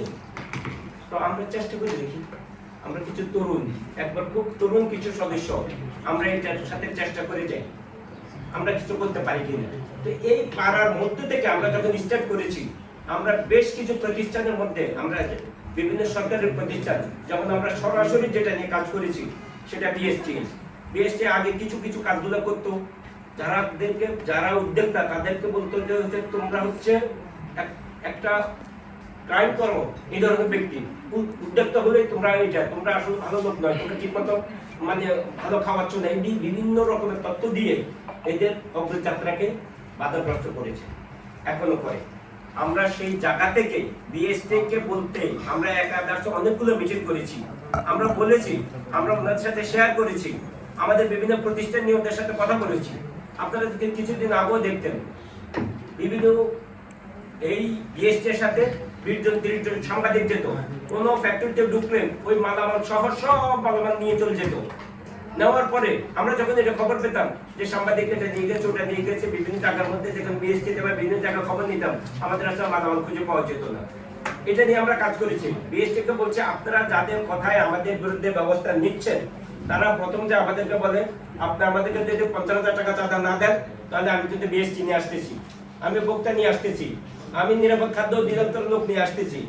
নেই। তো আমরা চেষ্টা করে দেখি, আমরা কিছু তরুণ, একবার খুব তরুণ কিছু সদস্য আমরা এটার সাথে চেষ্টা করে যাই, আমরা কিছু করতে পারি কিনা। তো এই পাড়ার মধ্যে থেকে আমরা যখন স্টার্ট করেছি, আমরা বেশ কিছু প্রতিষ্ঠানের মধ্যে আমরা বিভিন্ন সরকারের প্রতিষ্ঠান, যেমন আমরা সরাসরি যেটা নিয়ে কাজ করেছি সেটা বিএসটি আগে কিছু কিছু কাজগুলো করতো, যারা উদ্যোক্তা তাদেরকে বলতো যে তোমরা হচ্ছে একটা ক্রাইম করো, এই ধরনের ব্যক্তি উদ্যোক্তা হলে তোমরা আসলে ভালো লোক নয়, তোমরা ঠিক মতো মানে ভালো খাওয়াচ্ছ না, বিভিন্ন রকমের তথ্য দিয়ে এদের অগ্রযাত্রাকে বাধাগ্রস্ত করেছে, এখনো করে। আমরা সেই জায়গা থেকে বিএসটিকে বলতে আমরা একাদশ অনেকগুলো মিটিং করেছি, আমরা বলেছি, আমরা ওনাদের সাথে শেয়ার করেছি, আমাদের বিভিন্ন প্রতিষ্ঠান নিয়ে ওদের সাথে কথা বলেছি। আপনারা কিছুদিন আগেও দেখতেন বিভিন্ন এই বিএসটির সাথে 20 জন 30 জন সাংবাদিক যেত, কোনো ফ্যাক্টরিতে ঢুকলেন ওই মালামাল সহ সব মালামাল নিয়ে চলে যেত। নেওয়ার পরে আমরা যখন এটা খবর পেতাম যে সাংবাদিক এটা নিয়ে গেছে, ওটা নিয়ে গেছে, বিভিন্ন জায়গার মধ্যে যখন বিএসটিতে বা বিভিন্ন জায়গায় খবর নিতাম, আমাদের আসলে মালামাল খুঁজে পাওয়া যেত না। এটা নিয়ে আমরা কাজ করেছি। বিএসটিকে বলছে আপনারা যাদের কথায় আমাদের বিরুদ্ধে ব্যবস্থা নিচ্ছেন, তারা প্রথম যে আমাদেরকে বলে আপনি আমাদেরকে যদি 50,000 টাকা চাঁদা না দেন তাহলে আমি কিন্তু বিএসটি নিয়ে আসতেছি, আমি বক্তা নিয়ে আসতেছি, আমি নিরাপদ খাদ্য অধিদপ্তর লোক নিয়ে আসতেছি,